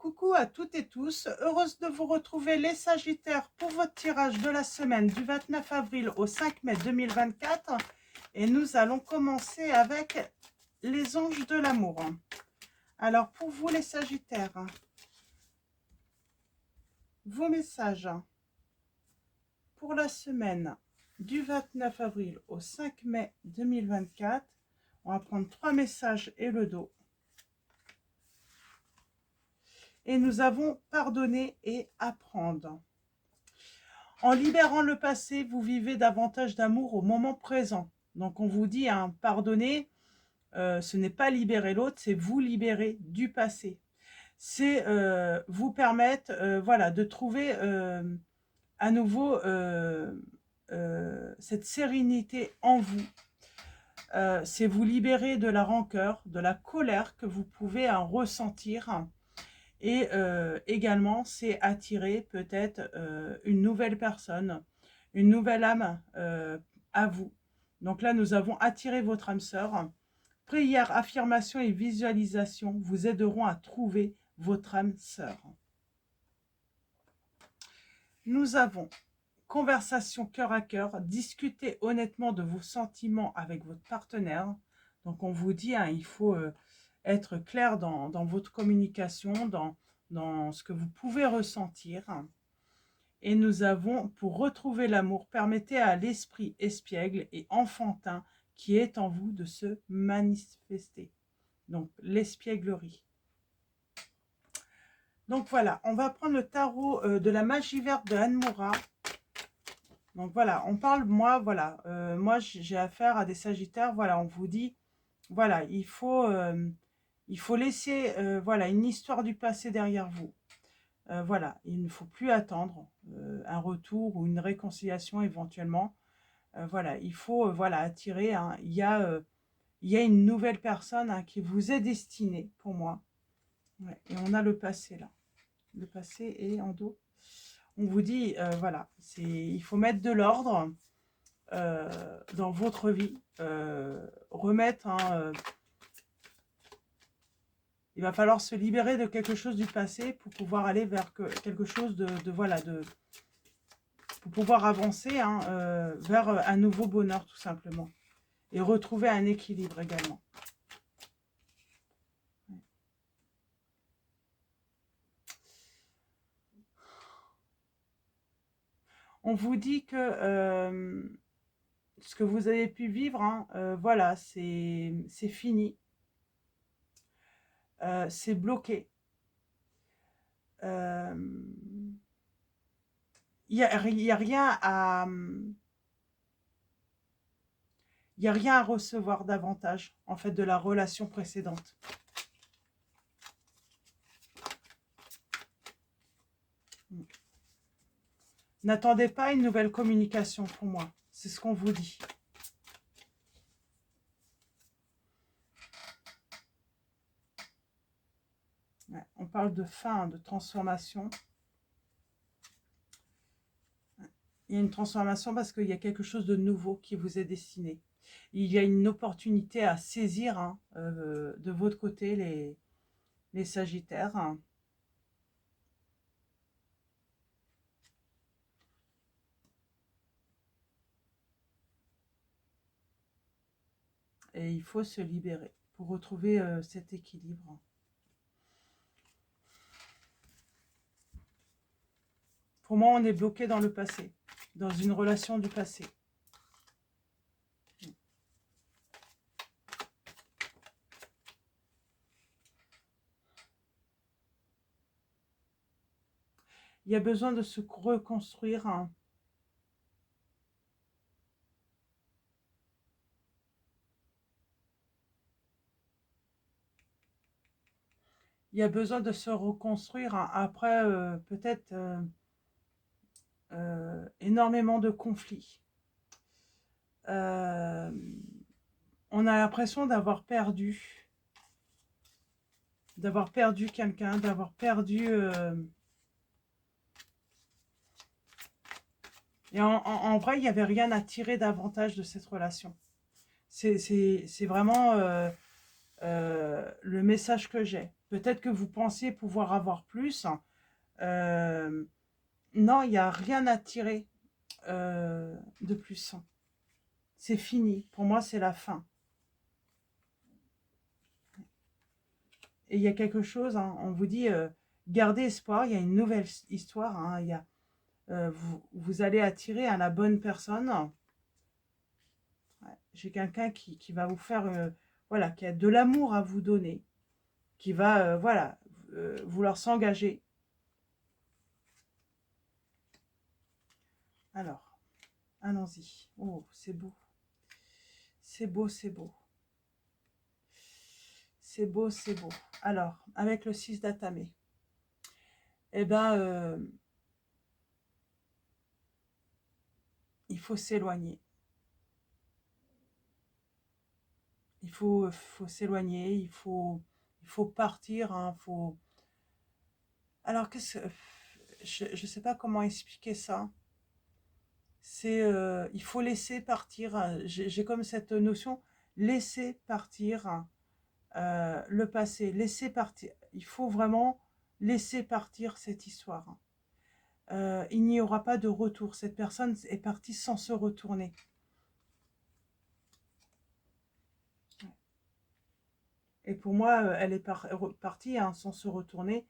Coucou à toutes et tous, heureuse de vous retrouver les Sagittaires pour votre tirage de la semaine du 29 avril au 5 mai 2024. Et nous allons commencer avec les anges de l'amour. Alors pour vous les Sagittaires, vos messages pour la semaine du 29 avril au 5 mai 2024. On va prendre 3 messages et le dos. Et nous avons pardonner et apprendre. En libérant le passé, vous vivez davantage d'amour au moment présent. Donc on vous dit, hein, pardonner, ce n'est pas libérer l'autre, c'est vous libérer du passé. C'est vous permettre voilà, de trouver à nouveau cette sérénité en vous. C'est vous libérer de la rancœur, de la colère que vous pouvez ressentir. Et également, c'est attirer peut-être une nouvelle personne, une nouvelle âme à vous. Donc là, nous avons attiré votre âme sœur. Prière, affirmation et visualisation vous aideront à trouver votre âme sœur. Nous avons conversation cœur à cœur, discutez honnêtement de vos sentiments avec votre partenaire. Donc on vous dit, hein, il faut être clair dans votre communication, dans ce que vous pouvez ressentir. Et nous avons, pour retrouver l'amour, permettez à l'esprit espiègle et enfantin qui est en vous de se manifester. Donc l'espièglerie. Donc voilà, on va prendre le tarot de la magie verte de Anne Moura. Donc voilà, on parle, moi, voilà, moi j'ai affaire à des Sagittaires, voilà, on vous dit, voilà, il faut laisser, voilà, une histoire du passé derrière vous. Voilà, il ne faut plus attendre un retour ou une réconciliation éventuellement. Voilà, il faut, voilà, attirer, hein, il y a une nouvelle personne hein, qui vous est destinée, pour moi. Ouais, et on a le passé là, le passé est en dos. On vous dit, voilà, il faut mettre de l'ordre dans votre vie, remettre, hein, il va falloir se libérer de quelque chose du passé pour pouvoir aller vers quelque chose voilà, pour pouvoir avancer hein, vers un nouveau bonheur tout simplement. Et retrouver un équilibre également. On vous dit que ce que vous avez pu vivre, hein, voilà, c'est fini. C'est bloqué. Il n'y a rien à... Il n'y a rien à recevoir davantage, en fait, de la relation précédente. N'attendez pas une nouvelle communication pour moi. C'est ce qu'on vous dit. Ouais, on parle de fin, de transformation. Il y a une transformation parce qu'il y a quelque chose de nouveau qui vous est destiné. Il y a une opportunité à saisir hein, de votre côté, les Sagittaires. Et il faut se libérer pour retrouver cet équilibre. Pour moi, on est bloqué dans le passé, dans une relation du passé. Il y a besoin de se reconstruire. Hein. Il y a besoin de se reconstruire hein. Après peut-être énormément de conflits. On a l'impression d'avoir perdu quelqu'un, d'avoir perdu... Et en vrai, il n'y avait rien à tirer davantage de cette relation. C'est vraiment... le message que j'ai. Peut-être que vous pensiez pouvoir avoir plus. Non, il n'y a rien à tirer de plus. C'est fini. Pour moi, c'est la fin. Et il y a quelque chose, hein, on vous dit, gardez espoir, il y a une nouvelle histoire. Hein, vous allez attirer à la bonne personne. Ouais, j'ai quelqu'un qui va vous faire, voilà, qui a de l'amour à vous donner, qui va, voilà, vouloir s'engager. Alors, allons-y. Oh, c'est beau. C'est beau, c'est beau. C'est beau, c'est beau. Alors, avec le 6 d'Atamé, eh ben, il faut s'éloigner. Il faut s'éloigner, il faut partir. Hein, Alors, je ne sais pas comment expliquer ça. Il faut laisser partir. J'ai comme cette notion, laisser partir le passé, laisser partir. Il faut vraiment laisser partir cette histoire. Il n'y aura pas de retour. Cette personne est partie sans se retourner. Et pour moi, elle est partie hein, sans se retourner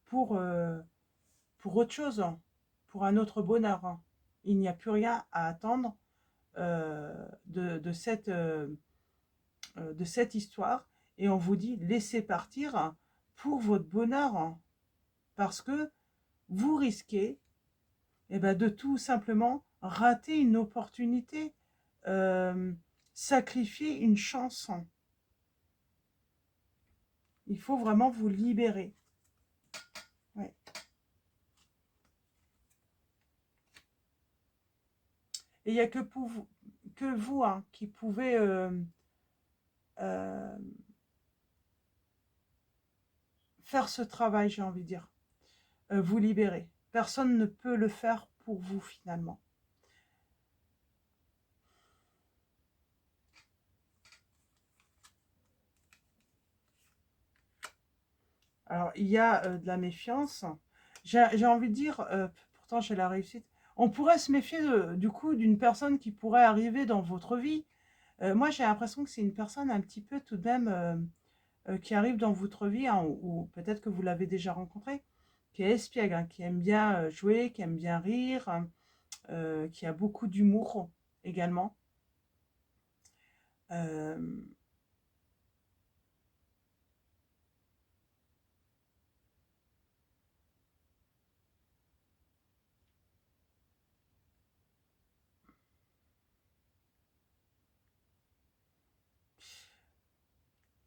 pour autre chose, hein, pour un autre bonheur. Hein. Il n'y a plus rien à attendre de cette histoire. Et on vous dit, laissez partir pour votre bonheur. Hein, parce que vous risquez de tout simplement rater une opportunité, euh, sacrifier une chance. Il faut vraiment vous libérer. Ouais. Et il n'y a que vous hein, qui pouvez euh, faire ce travail, j'ai envie de dire. Vous libérer. Personne ne peut le faire pour vous finalement. Alors, il y a de la méfiance. J'ai envie de dire, pourtant j'ai la réussite. On pourrait se méfier du coup d'une personne qui pourrait arriver dans votre vie. Moi, j'ai l'impression que c'est une personne un petit peu tout de même qui arrive dans votre vie, hein, ou peut-être que vous l'avez déjà rencontré, qui est espiègle, hein, qui aime bien jouer, qui aime bien rire, hein, qui a beaucoup d'humour également. Euh,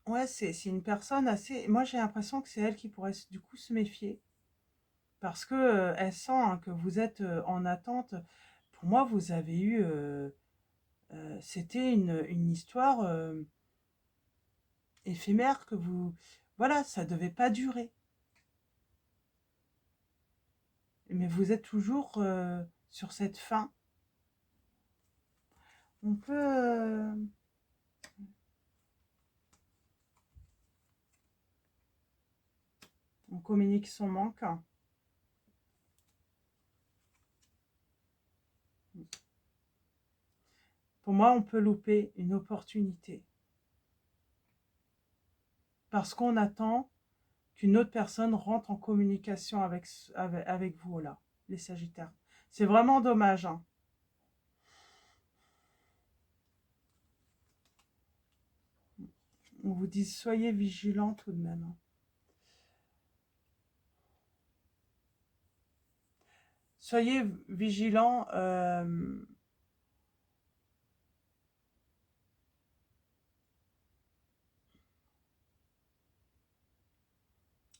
ouais, c'est une personne assez. Moi, j'ai l'impression que c'est elle qui pourrait du coup se méfier parce que elle sent hein, que vous êtes en attente. Pour moi, vous avez eu. C'était une histoire éphémère que vous. Voilà, ça devait pas durer. Mais vous êtes toujours sur cette fin. On peut. On communique son manque. Pour moi, on peut louper une opportunité. Parce qu'on attend qu'une autre personne rentre en communication avec vous, là, les Sagittaires. C'est vraiment dommage. Hein. On vous dit, soyez vigilants tout de même. Hein. Soyez vigilants.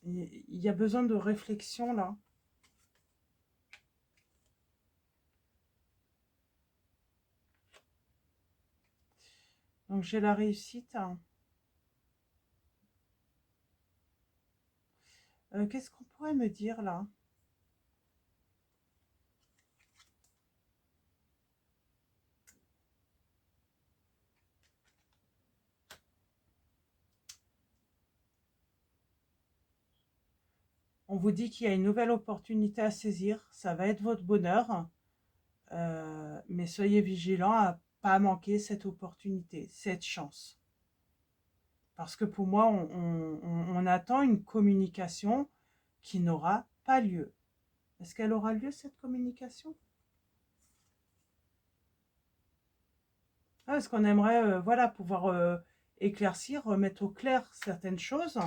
Il y a besoin de réflexion, là. Donc, j'ai la réussite. Hein. Qu'est-ce qu'on pourrait me dire, là? On vous dit qu'il y a une nouvelle opportunité à saisir. Ça va être votre bonheur. Mais soyez vigilants à pas manquer cette opportunité, cette chance. Parce que pour moi, on attend une communication qui n'aura pas lieu. Est-ce qu'elle aura lieu, cette communication? Parce qu'on aimerait voilà, pouvoir éclaircir, remettre au clair certaines choses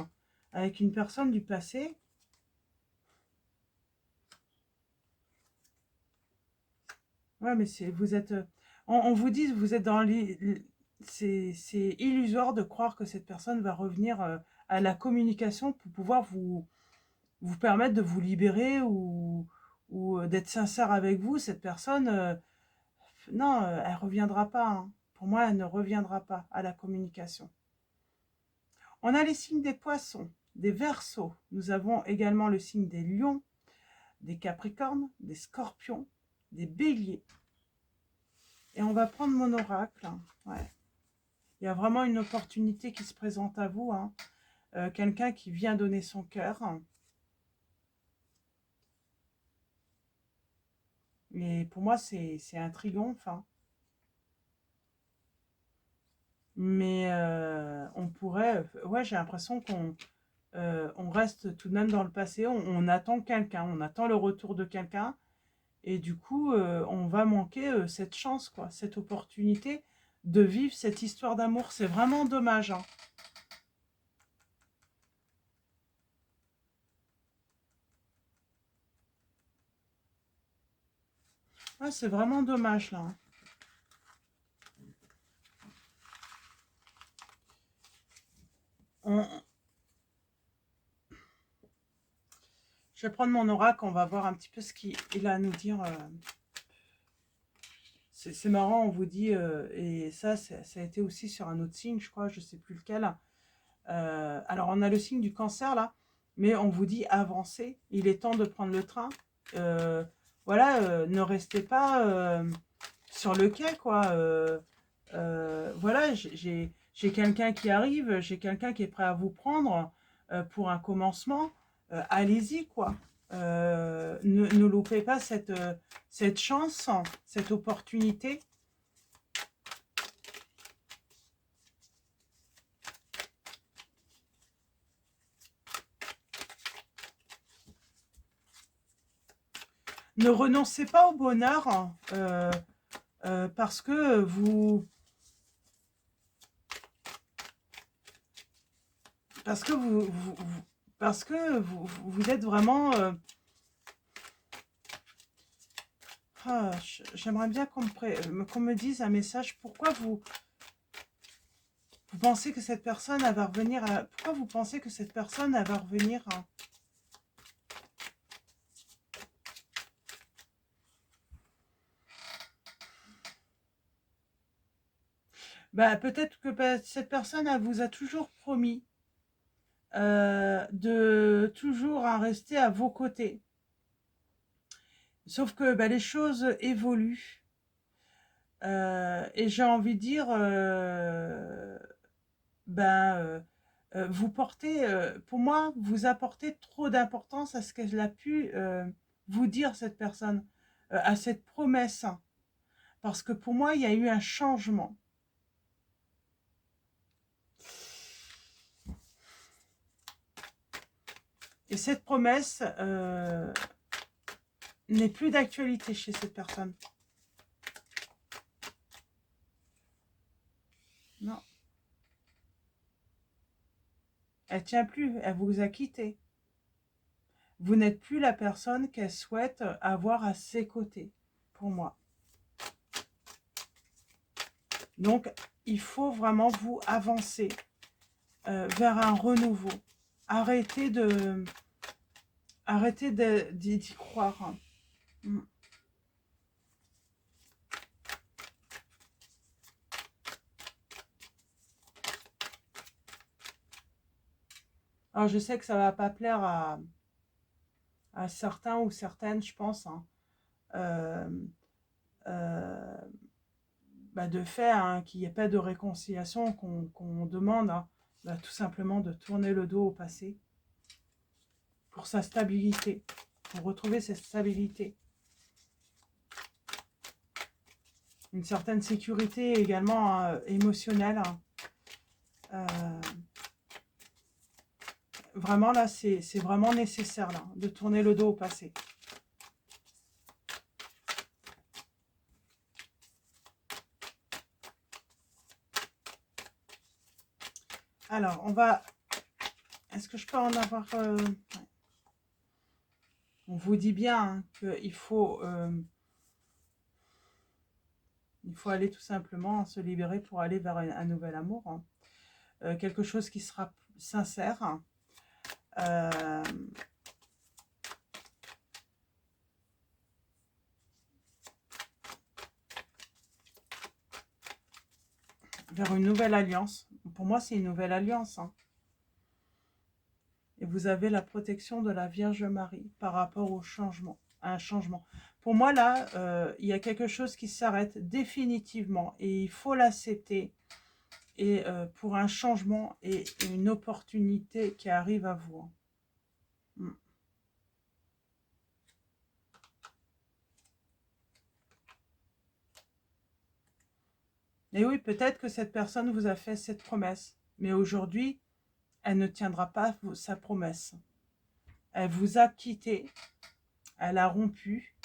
avec une personne du passé. Ouais, mais vous êtes... on vous dit, vous êtes dans c'est illusoire de croire que cette personne va revenir à la communication pour pouvoir vous permettre de vous libérer ou d'être sincère avec vous. Cette personne, non, elle ne reviendra pas. Hein. Pour moi, elle ne reviendra pas à la communication. On a les signes des poissons, des verseaux. Nous avons également le signe des lions, des capricornes, des scorpions, des béliers. Et on va prendre mon oracle. Ouais. Il y a vraiment une opportunité qui se présente à vous. Hein. Quelqu'un qui vient donner son cœur. Mais pour moi, c'est un triomphe. Hein. Mais on pourrait... Ouais, j'ai l'impression on reste tout de même dans le passé. On attend quelqu'un. On attend le retour de quelqu'un. Et du coup, on va manquer cette chance, quoi, cette opportunité de vivre cette histoire d'amour. C'est vraiment dommage. Hein. Ouais, c'est vraiment dommage, là. Hein. On- Je vais prendre mon oracle, on va voir un petit peu ce qu'il a à nous dire. C'est marrant, on vous dit, et ça a été aussi sur un autre signe, je crois, je ne sais plus lequel. Alors, on a le signe du cancer, là, mais on vous dit avancez, il est temps de prendre le train. Voilà, ne restez pas sur le quai, quoi. Voilà, j'ai quelqu'un qui arrive, j'ai quelqu'un qui est prêt à vous prendre pour un commencement. Allez-y, quoi. Ne loupez pas cette chance, cette opportunité. Ne renoncez pas au bonheur parce que parce que parce que vous êtes vraiment j'aimerais bien qu'on me dise un message. Pourquoi vous pensez que cette personne elle va revenir pourquoi vous pensez que cette personne elle va revenir hein? Bah, peut-être que cette personne elle vous a toujours promis de toujours rester à vos côtés. Sauf que bah, les choses évoluent. Et j'ai envie de dire, ben, vous portez, pour moi, vous apportez trop d'importance à ce qu'elle a pu vous dire, cette personne, à cette promesse. Parce que pour moi, il y a eu un changement. Et cette promesse n'est plus d'actualité chez cette personne. Non. Elle tient plus, elle vous a quitté. Vous n'êtes plus la personne qu'elle souhaite avoir à ses côtés, pour moi. Donc, il faut vraiment vous avancer vers un renouveau. Arrêtez d'y croire. Mm. Alors, je sais que ça va pas plaire à certains ou certaines, je pense. Hein. Euh, euh, Bah de fait, hein, qu'il n'y ait pas de réconciliation, qu'on demande hein, bah, tout simplement de tourner le dos au passé pour sa stabilité, pour retrouver cette stabilité. Une certaine sécurité également émotionnelle. Vraiment là, c'est vraiment nécessaire là, de tourner le dos au passé. Alors, on va... Est-ce que je peux en avoir... ouais. On vous dit bien hein, qu'il faut... il faut aller tout simplement se libérer pour aller vers un nouvel amour. Hein. Quelque chose qui sera sincère. Vers une nouvelle alliance. Pour moi, c'est une nouvelle alliance. Hein. Et vous avez la protection de la Vierge Marie par rapport au changement, à un changement. Pour moi, là, il y a quelque chose qui s'arrête définitivement et il faut l'accepter. Et pour un changement et une opportunité qui arrive à vous. Mm. Et oui, peut-être que cette personne vous a fait cette promesse, mais aujourd'hui, elle ne tiendra pas sa promesse. Elle vous a quitté, elle a rompu,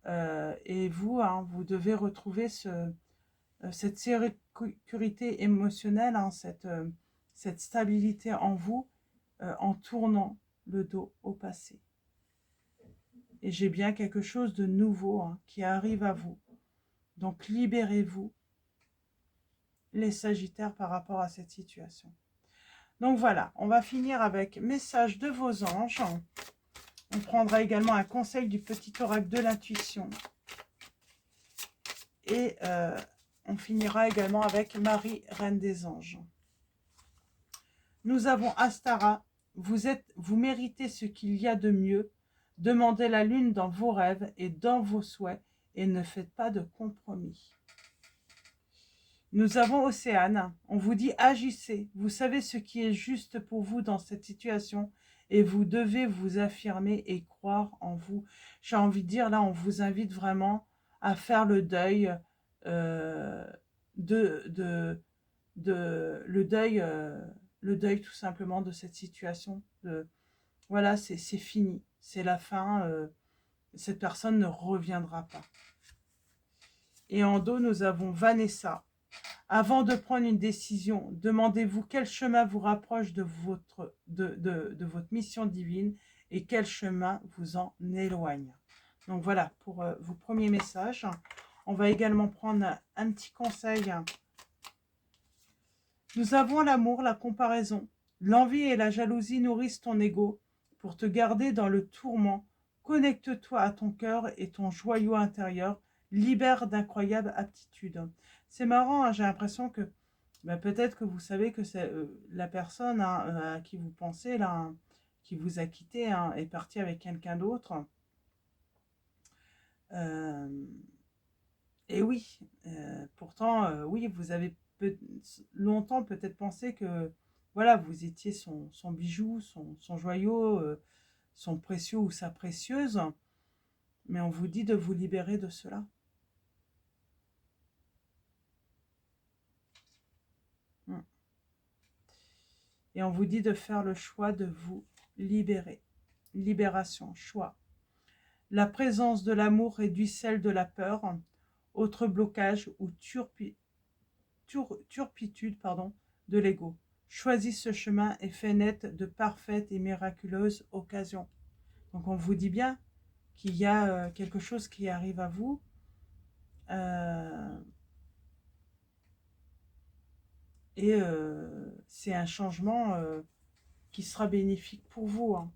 et vous, hein, vous devez retrouver cette sécurité émotionnelle, hein, cette stabilité en vous, en tournant le dos au passé. Et j'ai bien quelque chose de nouveau hein, qui arrive à vous. Donc libérez-vous, les Sagittaires, par rapport à cette situation. Donc voilà, on va finir avec message de vos anges. On prendra également un conseil du petit oracle de l'intuition. Et on finira également avec Marie, reine des anges. Nous avons Astara. Vous méritez ce qu'il y a de mieux. Demandez la lune dans vos rêves et dans vos souhaits et ne faites pas de compromis. Nous avons Océane. On vous dit agissez. Vous savez ce qui est juste pour vous dans cette situation et vous devez vous affirmer et croire en vous. J'ai envie de dire là, on vous invite vraiment à faire le deuil, le deuil tout simplement de cette situation. Voilà, c'est fini, c'est la fin. Cette personne ne reviendra pas. Et en dos, nous avons Vanessa. Avant de prendre une décision, demandez-vous quel chemin vous rapproche de votre mission divine et quel chemin vous en éloigne. Donc voilà pour vos premiers messages. On va également prendre un petit conseil. Nous avons l'amour, la comparaison. L'envie et la jalousie nourrissent ton ego pour te garder dans le tourment. Connecte-toi à ton cœur et ton joyau intérieur. Libère d'incroyables aptitudes. C'est marrant, hein, j'ai l'impression que peut-être que vous savez que c'est la personne hein, à qui vous pensez, là, hein, qui vous a quitté, hein, est partie avec quelqu'un d'autre. Et oui, pourtant, oui, vous avez longtemps peut-être pensé que voilà, vous étiez son bijou, son joyau, son précieux ou sa précieuse. Mais on vous dit de vous libérer de cela. Et on vous dit de faire le choix de vous libérer. Libération, choix. La présence de l'amour réduit celle de la peur. Autre blocage ou turpitude de l'ego. Choisis ce chemin et fais naître de parfaites et miraculeuses occasions. Donc on vous dit bien qu'il y a quelque chose qui arrive à vous. Et c'est un changement qui sera bénéfique pour vous. Hein.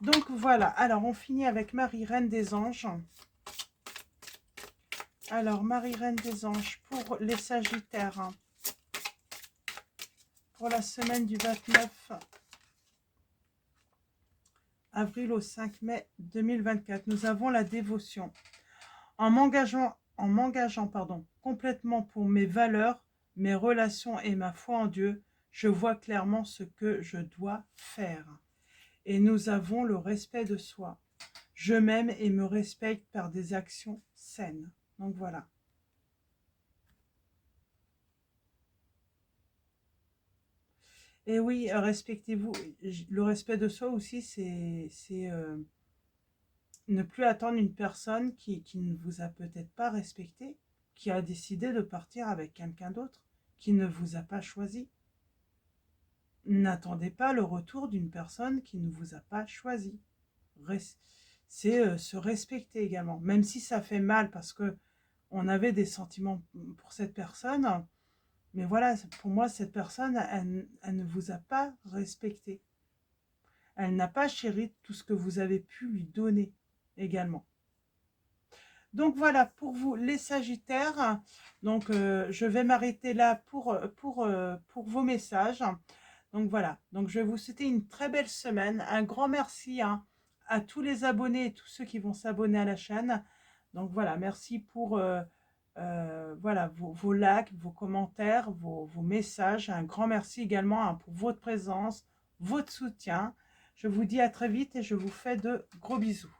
Donc voilà, alors on finit avec Marie, reine des anges. Alors Marie, reine des anges, pour les Sagittaires, hein, pour la semaine du 29 avril au 5 mai 2024, nous avons la dévotion. En m'engageant complètement pour mes valeurs, mes relations et ma foi en Dieu, je vois clairement ce que je dois faire. Et nous avons le respect de soi. Je m'aime et me respecte par des actions saines. Donc voilà. Et oui, respectez-vous. Le respect de soi aussi, c'est ne plus attendre une personne qui ne vous a peut-être pas respecté, qui a décidé de partir avec quelqu'un d'autre, qui ne vous a pas choisi. N'attendez pas le retour d'une personne qui ne vous a pas choisi. C'est se respecter également, même si ça fait mal parce que on avait des sentiments pour cette personne, mais voilà, pour moi, cette personne, elle ne vous a pas respecté. Elle n'a pas chéri tout ce que vous avez pu lui donner également. Donc voilà, pour vous, les Sagittaires, donc je vais m'arrêter là pour vos messages. Donc voilà, donc je vais vous souhaiter une très belle semaine. Un grand merci hein, à tous les abonnés et tous ceux qui vont s'abonner à la chaîne. Donc voilà, merci pour voilà, vos likes, vos commentaires, vos messages. Un grand merci également hein, pour votre présence, votre soutien. Je vous dis à très vite et je vous fais de gros bisous.